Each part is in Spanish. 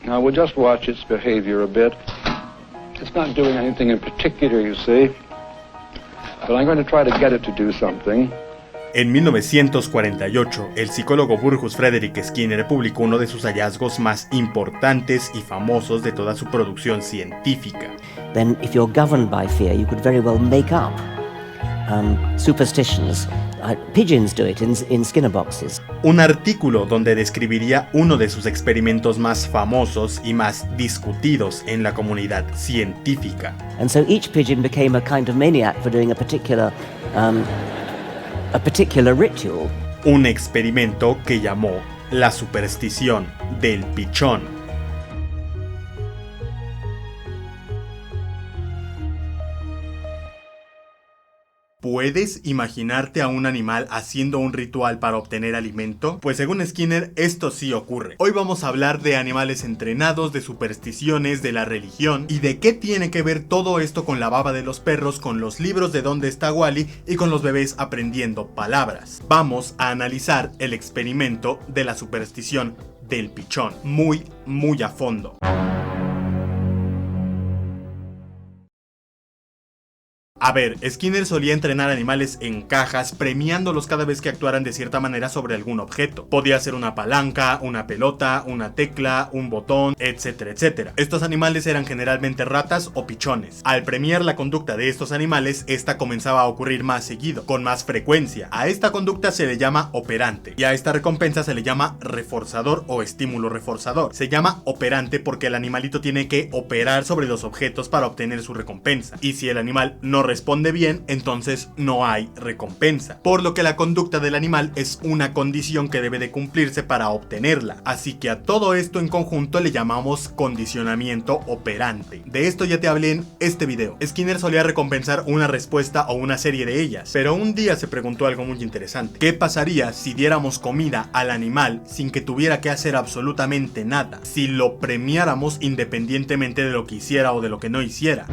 Now we'll just watch its behavior a bit. It's not doing anything in particular, you see, but I'm going to try to get it to do something. En 1948, el psicólogo Burgos Frederick Skinner publicó uno de sus hallazgos más importantes y famosos de toda su producción científica. Then, if you're governed by fear, you could very well make up superstitions. Pigeons do it in Skinner boxes. Un artículo donde describiría uno de sus experimentos más famosos y más discutidos en la comunidad científica. And so each pigeon became a kind of maniac for doing a particular ritual. Un experimento que llamó la superstición del pichón. ¿Puedes imaginarte a un animal haciendo un ritual para obtener alimento? Pues según Skinner, esto sí ocurre. Hoy vamos a hablar de animales entrenados, de supersticiones, de la religión y de qué tiene que ver todo esto con la baba de los perros, con los libros de ¿Dónde está Wally? Y con los bebés aprendiendo palabras. Vamos a analizar el experimento de la superstición del pichón, muy a fondo. A ver, Skinner solía entrenar animales en cajas, premiándolos cada vez que actuaran de cierta manera sobre algún objeto. Podía ser una palanca, una pelota, una tecla, un botón, etcétera, etcétera. Estos animales eran generalmente ratas o pichones. Al premiar la conducta de estos animales, esta comenzaba a ocurrir más seguido, con más frecuencia. A esta conducta se le llama operante, y a esta recompensa se le llama reforzador o estímulo reforzador. Se llama operante porque el animalito tiene que operar sobre los objetos para obtener su recompensa. Y si el animal no responde bien, entonces no hay recompensa, por lo que la conducta del animal es una condición que debe de cumplirse para obtenerla. Así que a todo esto en conjunto le llamamos condicionamiento operante. De esto ya te hablé en este video. Skinner solía recompensar una respuesta o una serie de ellas, pero un día se preguntó algo muy interesante. ¿Qué pasaría si diéramos comida al animal sin que tuviera que hacer absolutamente nada? Si lo premiáramos independientemente de lo que hiciera o de lo que no hiciera.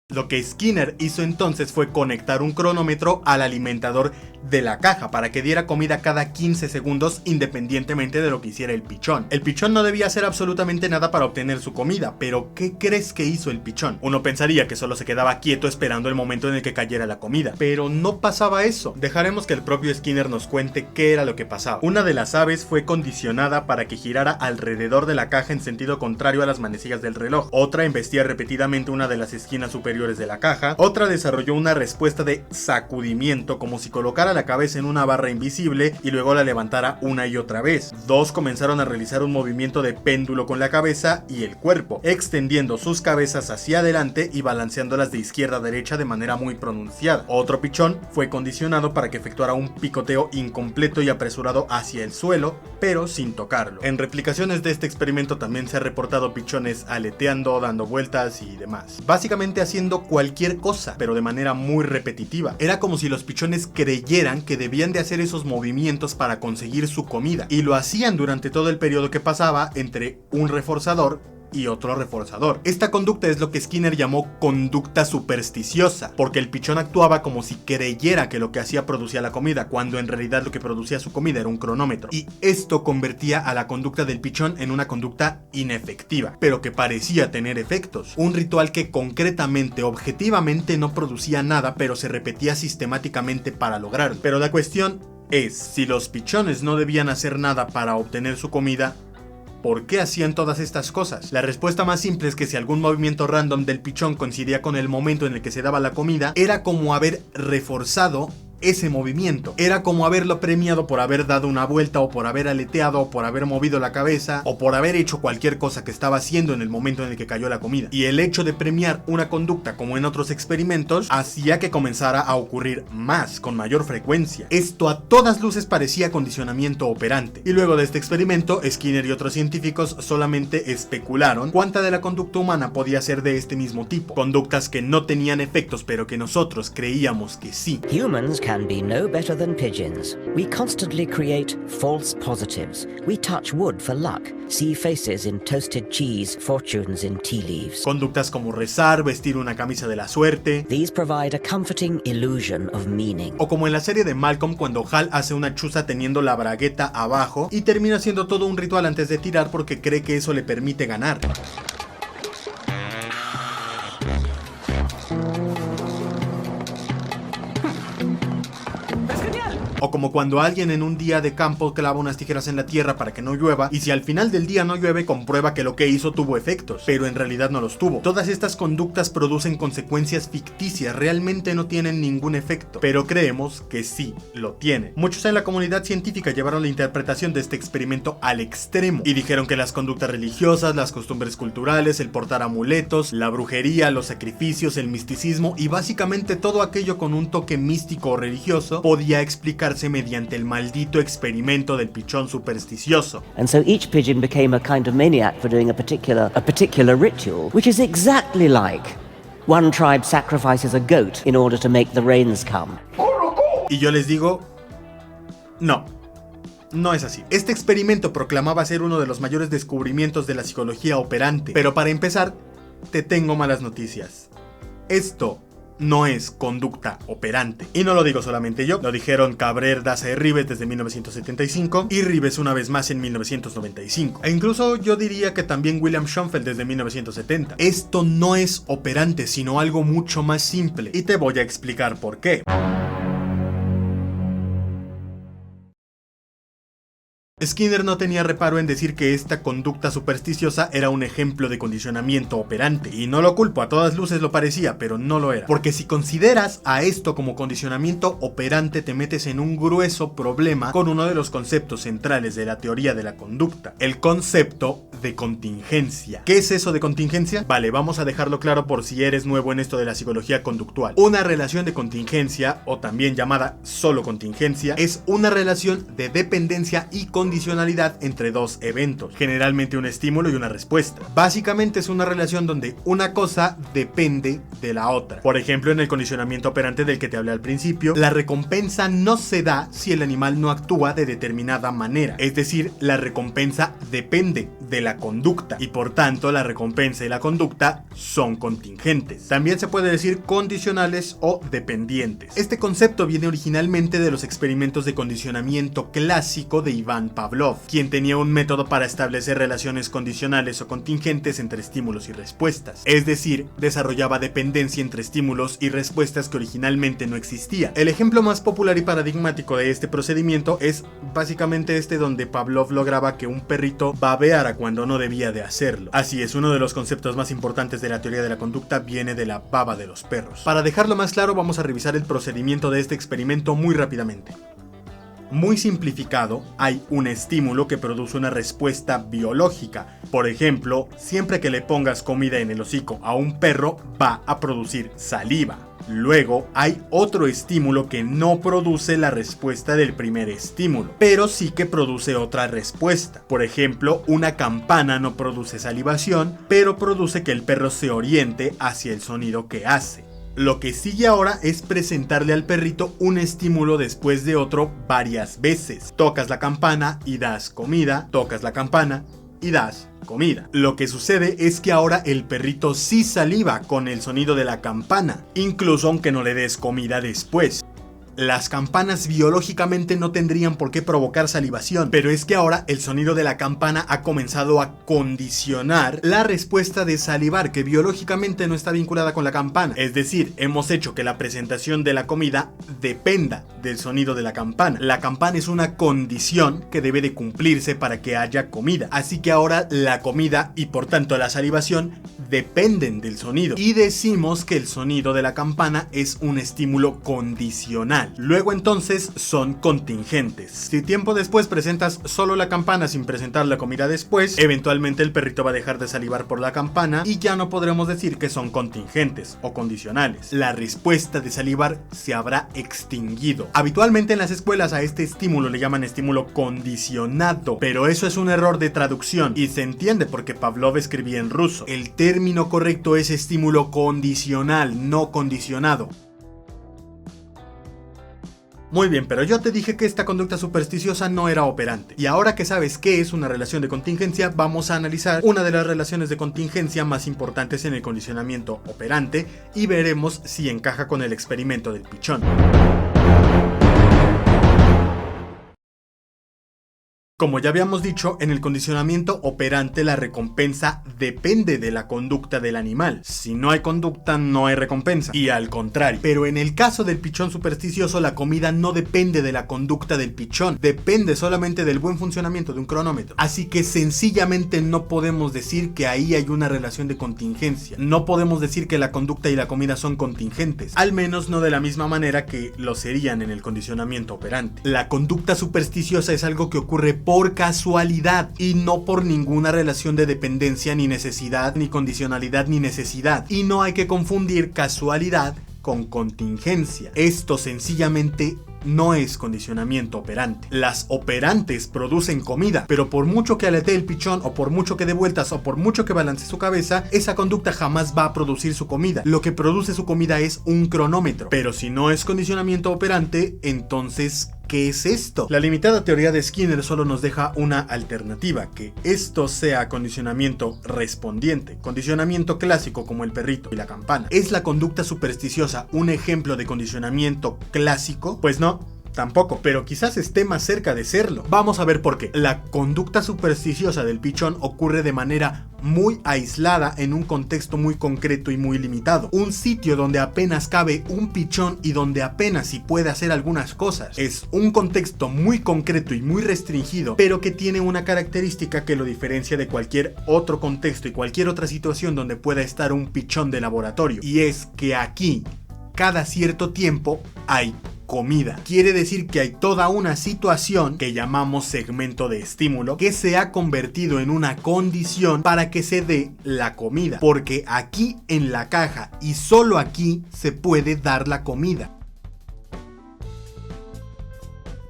Lo que Skinner hizo entonces fue conectar un cronómetro al alimentador de la caja para que diera comida cada 15 segundos independientemente de lo que hiciera el pichón. El pichón no debía hacer absolutamente nada para obtener su comida, pero ¿qué crees que hizo el pichón? Uno pensaría que solo se quedaba quieto esperando el momento en el que cayera la comida, pero no pasaba eso. Dejaremos que el propio Skinner nos cuente qué era lo que pasaba. Una de las aves fue condicionada para que girara alrededor de la caja en sentido contrario a las manecillas del reloj. Otra embestía repetidamente una de las esquinas superiores de la caja. Otra desarrolló una respuesta de sacudimiento, como si colocara la cabeza en una barra invisible y luego la levantara una y otra vez. Dos comenzaron a realizar un movimiento de péndulo con la cabeza y el cuerpo, extendiendo sus cabezas hacia adelante y balanceándolas de izquierda a derecha de manera muy pronunciada. Otro pichón fue condicionado para que efectuara un picoteo incompleto y apresurado hacia el suelo, pero sin tocarlo. En replicaciones de este experimento también se ha reportado pichones aleteando, dando vueltas y demás, básicamente haciendo cualquier cosa, pero de manera muy repetitiva. Era como si los pichones creyeran que debían de hacer esos movimientos para conseguir su comida, y lo hacían durante todo el periodo que pasaba entre un reforzador y otro reforzador. Esta conducta es lo que Skinner llamó conducta supersticiosa, porque el pichón actuaba como si creyera que lo que hacía producía la comida, cuando en realidad lo que producía su comida era un cronómetro. Y esto convertía a la conducta del pichón en una conducta inefectiva, pero que parecía tener efectos. Un ritual que concretamente, objetivamente no producía nada, pero se repetía sistemáticamente para lograrlo. Pero la cuestión es, si los pichones no debían hacer nada para obtener su comida, ¿por qué hacían todas estas cosas? La respuesta más simple es que si algún movimiento random del pichón coincidía con el momento en el que se daba la comida, era como haber reforzado ese movimiento. Era como haberlo premiado por haber dado una vuelta, o por haber aleteado, o por haber movido la cabeza, o por haber hecho cualquier cosa que estaba haciendo en el momento en el que cayó la comida. Y el hecho de premiar una conducta, como en otros experimentos, hacía que comenzara a ocurrir más, con mayor frecuencia. Esto a todas luces parecía condicionamiento operante. Y luego de este experimento, Skinner y otros científicos solamente especularon cuánta de la conducta humana podía ser de este mismo tipo. Conductas que no tenían efectos, pero que nosotros creíamos que sí. Humans can can be no better than pigeons. We constantly create false positives. We touch wood for luck, see faces in toasted cheese, fortunes in tea leaves. Conductas como rezar, vestir una camisa de la suerte. These provide a comforting illusion of meaning. O como en la serie de Malcolm cuando Hal hace una chuza teniendo la bragueta abajo y termina haciendo todo un ritual antes de tirar porque cree que eso le permite ganar. O como cuando alguien en un día de campo clava unas tijeras en la tierra para que no llueva, y si al final del día no llueve, comprueba que lo que hizo tuvo efectos, pero en realidad no los tuvo. Todas estas conductas producen consecuencias ficticias, realmente no tienen ningún efecto, pero creemos que sí lo tienen. Muchos en la comunidad científica llevaron la interpretación de este experimento al extremo, y dijeron que las conductas religiosas, las costumbres culturales, el portar amuletos, la brujería, los sacrificios, el misticismo y básicamente todo aquello con un toque místico o religioso podía explicarse mediante el maldito experimento del pichón supersticioso. And so each pigeon became a kind of maniac for doing a particular ritual, which is exactly like one tribe sacrifices a goat in order to make the rains come. Y yo les digo, no es así. Este experimento proclamaba ser uno de los mayores descubrimientos de la psicología operante, pero para empezar, te tengo malas noticias. Esto no es conducta operante. Y no lo digo solamente yo, lo dijeron Cabrera, Daza y Rives desde 1975 y Rives una vez más en 1995. E incluso yo diría que también William Schoenfeld desde 1970. Esto no es operante, sino algo mucho más simple. Y te voy a explicar por qué. Skinner no tenía reparo en decir que esta conducta supersticiosa era un ejemplo de condicionamiento operante, y no lo culpo, a todas luces lo parecía, pero no lo era, porque si consideras a esto como condicionamiento operante te metes en un grueso problema con uno de los conceptos centrales de la teoría de la conducta, el concepto de contingencia. ¿Qué es eso de contingencia? Vale, vamos a dejarlo claro por si eres nuevo en esto de la psicología conductual. Una relación de contingencia, o también llamada solo contingencia, es una relación de dependencia y condicionalidad entre dos eventos, generalmente un estímulo y una respuesta. Básicamente es una relación donde una cosa depende de la otra. Por ejemplo, en el condicionamiento operante del que te hablé al principio, la recompensa no se da si el animal no actúa de determinada manera, es decir, la recompensa depende de la conducta y por tanto la recompensa y la conducta son contingentes. También se puede decir condicionales o dependientes. Este concepto viene originalmente de los experimentos de condicionamiento clásico de Ivan Pavlov, quien tenía un método para establecer relaciones condicionales o contingentes entre estímulos y respuestas. Es decir, desarrollaba dependencia entre estímulos y respuestas que originalmente no existía. El ejemplo más popular y paradigmático de este procedimiento es básicamente este donde Pavlov lograba que un perrito babeara cuando no debía de hacerlo. Así es, uno de los conceptos más importantes de la teoría de la conducta viene de la baba de los perros. Para dejarlo más claro, vamos a revisar el procedimiento de este experimento muy rápidamente. Muy simplificado, hay un estímulo que produce una respuesta biológica. Por ejemplo, siempre que le pongas comida en el hocico a un perro, va a producir saliva. Luego, hay otro estímulo que no produce la respuesta del primer estímulo, pero sí que produce otra respuesta. Por ejemplo, una campana no produce salivación, pero produce que el perro se oriente hacia el sonido que hace. Lo que sigue ahora es presentarle al perrito un estímulo después de otro varias veces. Tocas la campana y das comida, tocas la campana y das comida. Lo que sucede es que ahora el perrito sí saliva con el sonido de la campana, incluso aunque no le des comida después. Las campanas biológicamente no tendrían por qué provocar salivación, pero es que ahora el sonido de la campana ha comenzado a condicionar la respuesta de salivar, que biológicamente no está vinculada con la campana. Es decir, hemos hecho que la presentación de la comida dependa del sonido de la campana. La campana es una condición que debe de cumplirse para que haya comida. Así que ahora la comida y por tanto la salivación dependen del sonido. Y decimos que el sonido de la campana es un estímulo condicional. Luego entonces son contingentes. Si tiempo después presentas solo la campana sin presentar la comida después, eventualmente el perrito va a dejar de salivar por la campana y ya no podremos decir que son contingentes o condicionales. La respuesta de salivar se habrá extinguido. Habitualmente en las escuelas a este estímulo le llaman estímulo condicionado, pero eso es un error de traducción y se entiende porque Pavlov escribía en ruso. El término correcto es estímulo condicional, no condicionado. Muy bien, pero yo te dije que esta conducta supersticiosa no era operante. Y ahora que sabes qué es una relación de contingencia, vamos a analizar una de las relaciones de contingencia más importantes en el condicionamiento operante y veremos si encaja con el experimento del pichón. Como ya habíamos dicho, en el condicionamiento operante la recompensa depende de la conducta del animal. Si no hay conducta, no hay recompensa. Y al contrario. Pero en el caso del pichón supersticioso, la comida no depende de la conducta del pichón. Depende solamente del buen funcionamiento de un cronómetro. Así que sencillamente no podemos decir que ahí hay una relación de contingencia. No podemos decir que la conducta y la comida son contingentes. Al menos no de la misma manera que lo serían en el condicionamiento operante. La conducta supersticiosa es algo que ocurre por casualidad y no por ninguna relación de dependencia, ni necesidad, ni condicionalidad, ni necesidad. Y no hay que confundir casualidad con contingencia. Esto sencillamente no es condicionamiento operante. Las operantes producen comida, pero por mucho que aletee el pichón, o por mucho que dé vueltas, o por mucho que balance su cabeza, esa conducta jamás va a producir su comida. Lo que produce su comida es un cronómetro. Pero si no es condicionamiento operante, entonces ¿qué es esto? La limitada teoría de Skinner solo nos deja una alternativa, que esto sea condicionamiento respondiente, condicionamiento clásico como el perrito y la campana. ¿Es la conducta supersticiosa un ejemplo de condicionamiento clásico? Pues no. Tampoco, pero quizás esté más cerca de serlo. Vamos a ver por qué. La conducta supersticiosa del pichón ocurre de manera muy aislada en un contexto muy concreto y muy limitado. Un sitio donde apenas cabe un pichón y donde apenas si puede hacer algunas cosas. Es un contexto muy concreto y muy restringido, pero que tiene una característica que lo diferencia de cualquier otro contexto y cualquier otra situación donde pueda estar un pichón de laboratorio. Y es que aquí, cada cierto tiempo, hay comida. Quiere decir que hay toda una situación que llamamos segmento de estímulo que se ha convertido en una condición para que se dé la comida, porque aquí en la caja y solo aquí se puede dar la comida.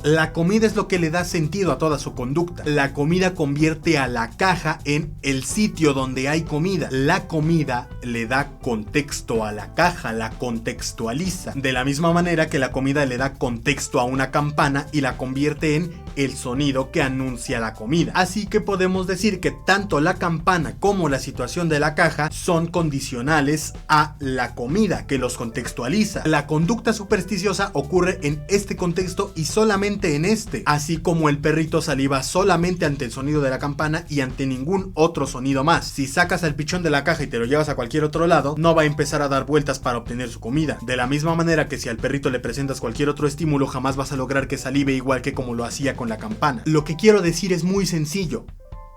La comida es lo que le da sentido a toda su conducta. La comida convierte a la caja en el sitio donde hay comida. La comida le da contexto a la caja, la contextualiza. De la misma manera que la comida le da contexto a una campana y la convierte en el sonido que anuncia la comida. Así que podemos decir que tanto la campana como la situación de la caja son condicionales a la comida, que los contextualiza. La conducta supersticiosa ocurre en este contexto y solamente en este, así como el perrito saliva solamente ante el sonido de la campana y ante ningún otro sonido más. Si sacas al pichón de la caja y te lo llevas a cualquier otro lado, no va a empezar a dar vueltas para obtener su comida. De la misma manera que si al perrito le presentas cualquier otro estímulo, jamás vas a lograr que salive igual que como lo hacía con la campana. Lo que quiero decir es muy sencillo.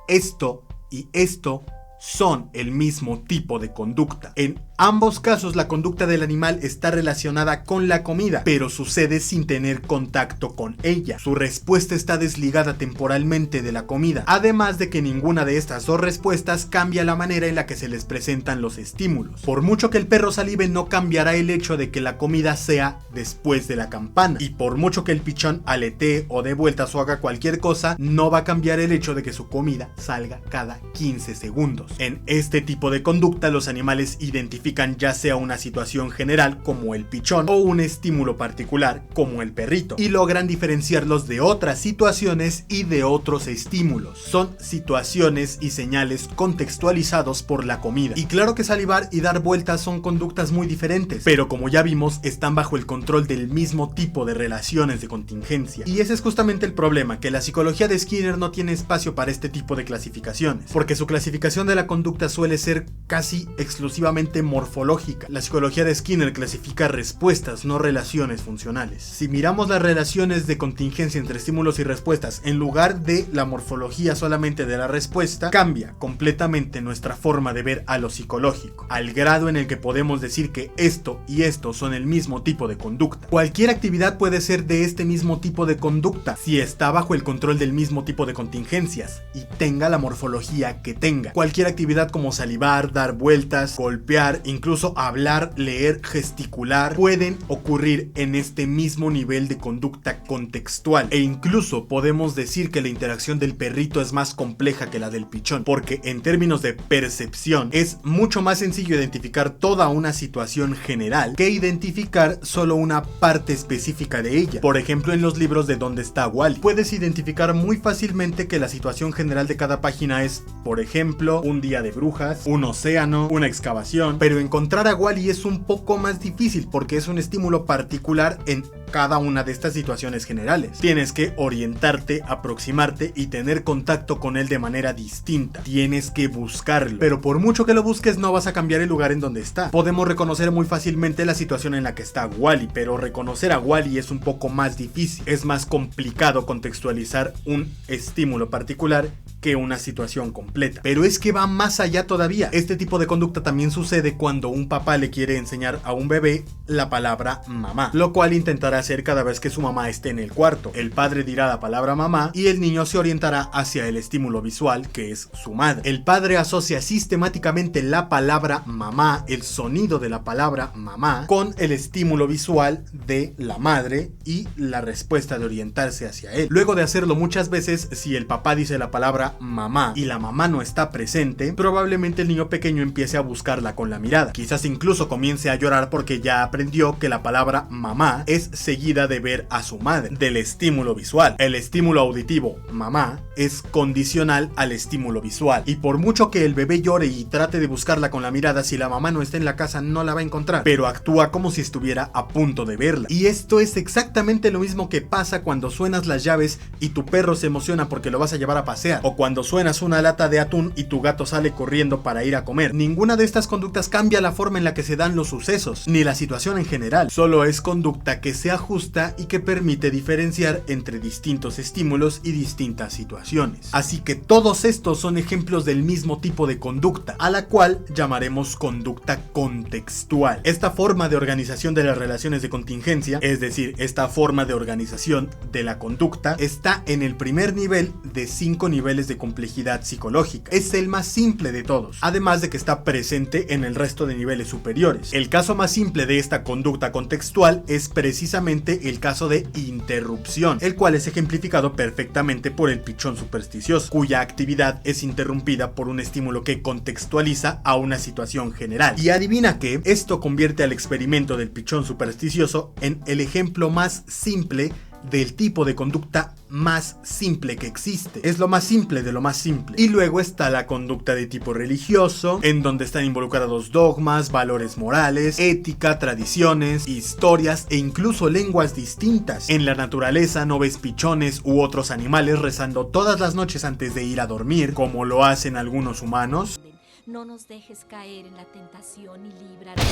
Esto y esto son el mismo tipo de conducta. En ambos casos la conducta del animal está relacionada con la comida, pero sucede sin tener contacto con ella. Su respuesta está desligada temporalmente de la comida, además de que ninguna de estas dos respuestas cambia la manera en la que se les presentan los estímulos. Por mucho que el perro salive, no cambiará el hecho de que la comida sea después de la campana, y por mucho que el pichón aletee o dé vueltas o haga cualquier cosa, no va a cambiar el hecho de que su comida salga cada 15 segundos. En este tipo de conducta, los animales identifican ya sea una situación general como el pichón o un estímulo particular como el perrito, y logran diferenciarlos de otras situaciones y de otros estímulos. Son situaciones y señales contextualizados por la comida. Y claro que salivar y dar vueltas son conductas muy diferentes, pero como ya vimos, están bajo el control del mismo tipo de relaciones de contingencia. Y ese es justamente el problema, que la psicología de Skinner no tiene espacio para este tipo de clasificaciones, porque su clasificación de la conducta suele ser casi exclusivamente morfológica. La psicología de Skinner clasifica respuestas, no relaciones funcionales. Si miramos las relaciones de contingencia entre estímulos y respuestas en lugar de la morfología solamente de la respuesta, cambia completamente nuestra forma de ver a lo psicológico, al grado en el que podemos decir que esto y esto son el mismo tipo de conducta. Cualquier actividad puede ser de este mismo tipo de conducta si está bajo el control del mismo tipo de contingencias y tenga la morfología que tenga. Cualquier actividad como salivar, dar vueltas, golpear incluso hablar, leer, gesticular, pueden ocurrir en este mismo nivel de conducta contextual. E incluso podemos decir que la interacción del perrito es más compleja que la del pichón, porque en términos de percepción es mucho más sencillo identificar toda una situación general que identificar solo una parte específica de ella. Por ejemplo, en los libros de ¿Dónde está Wally? Puedes identificar muy fácilmente que la situación general de cada página es, por ejemplo, un día de brujas, un océano, una excavación, pero encontrar a Wally es un poco más difícil porque es un estímulo particular en cada una de estas situaciones generales. Tienes que orientarte, aproximarte y tener contacto con él de manera distinta. Tienes que buscarlo, pero por mucho que lo busques no vas a cambiar el lugar en donde está. Podemos reconocer muy fácilmente la situación en la que está Wally, pero reconocer a Wally es un poco más difícil. Es más complicado contextualizar un estímulo particular que una situación completa. Pero es que va más allá todavía. Este tipo de conducta también sucede cuando un papá le quiere enseñar a un bebé la palabra mamá, lo cual intentará hacer cada vez que su mamá esté en el cuarto. El padre dirá la palabra mamá y el niño se orientará hacia el estímulo visual, que es su madre. El padre asocia sistemáticamente la palabra mamá, el sonido de la palabra mamá, con el estímulo visual de la madre y la respuesta de orientarse hacia él. Luego de hacerlo muchas veces, si el papá dice la palabra mamá y la mamá no está presente, probablemente el niño pequeño empiece a buscarla con la mirada. Quizás incluso comience a llorar porque ya aprendió que la palabra mamá es seguida de ver a su madre, del estímulo visual. El estímulo auditivo, mamá, es condicional al estímulo visual, y por mucho que el bebé llore y trate de buscarla con la mirada, si la mamá no está en la casa no la va a encontrar, pero actúa como si estuviera a punto de verla. Y esto es exactamente lo mismo que pasa cuando suenas las llaves y tu perro se emociona porque lo vas a llevar a pasear, o cuando suenas una lata de atún y tu gato sale corriendo para ir a comer. Ninguna de estas conductas cambia la forma en la que se dan los sucesos, ni la situación en general. Solo es conducta que se ajusta y que permite diferenciar entre distintos estímulos y distintas situaciones. Así que todos estos son ejemplos del mismo tipo de conducta, a la cual llamaremos conducta contextual. Esta forma de organización de las relaciones de contingencia, es decir, esta forma de organización de la conducta, está en el primer nivel de 5 niveles de complejidad psicológica. Es el más simple de todos, además de que está presente en el resto de niveles superiores. El caso más simple de esta conducta contextual es precisamente el caso de interrupción, el cual es ejemplificado perfectamente por el pichón supersticioso, cuya actividad es interrumpida por un estímulo que contextualiza a una situación general. Y adivina qué, esto convierte al experimento del pichón supersticioso en el ejemplo más simple del tipo de conducta más simple que existe. Es lo más simple de lo más simple. Y luego está la conducta de tipo religioso, en donde están involucrados dogmas, valores morales, ética, tradiciones, historias e incluso lenguas distintas. En la naturaleza no ves pichones u otros animales rezando todas las noches antes de ir a dormir, como lo hacen algunos humanos. No nos dejes caer en la tentación y líbranos.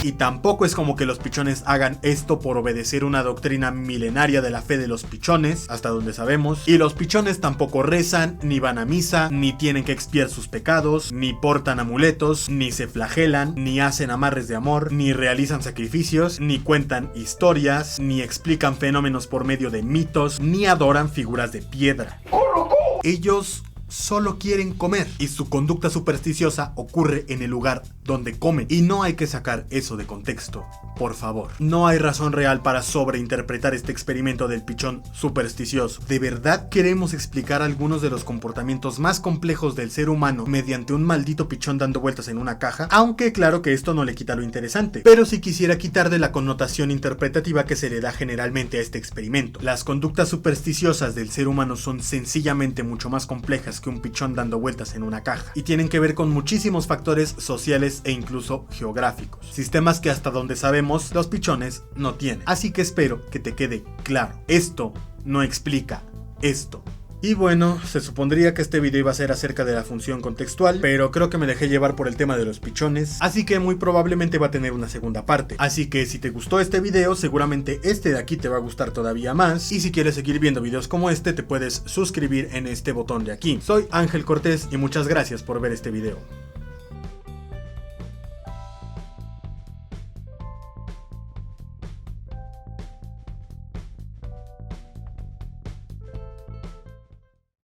Y tampoco es como que los pichones hagan esto por obedecer una doctrina milenaria de la fe de los pichones, hasta donde sabemos. Y los pichones tampoco rezan, ni van a misa, ni tienen que expiar sus pecados, ni portan amuletos, ni se flagelan, ni hacen amarres de amor, ni realizan sacrificios, ni cuentan historias, ni explican fenómenos por medio de mitos, ni adoran figuras de piedra. Ellos solo quieren comer, y su conducta supersticiosa ocurre en el lugar donde comen, y no hay que sacar eso de contexto, por favor. No hay razón real para sobreinterpretar este experimento del pichón supersticioso. ¿De verdad queremos explicar algunos de los comportamientos más complejos del ser humano mediante un maldito pichón dando vueltas en una caja? Aunque claro que esto no le quita lo interesante, pero sí quisiera quitarle la connotación interpretativa que se le da generalmente a este experimento. Las conductas supersticiosas del ser humano son sencillamente mucho más complejas que un pichón dando vueltas en una caja, y tienen que ver con muchísimos factores sociales e incluso geográficos, sistemas que hasta donde sabemos los pichones no tienen. Así que espero que te quede claro, esto no explica esto. Y bueno, se supondría que este video iba a ser acerca de la función contextual, pero creo que me dejé llevar por el tema de los pichones, así que muy probablemente va a tener una segunda parte. Así que si te gustó este video, seguramente este de aquí te va a gustar todavía más, y si quieres seguir viendo videos como este, te puedes suscribir en este botón de aquí. Soy Ángel Cortés y muchas gracias por ver este video.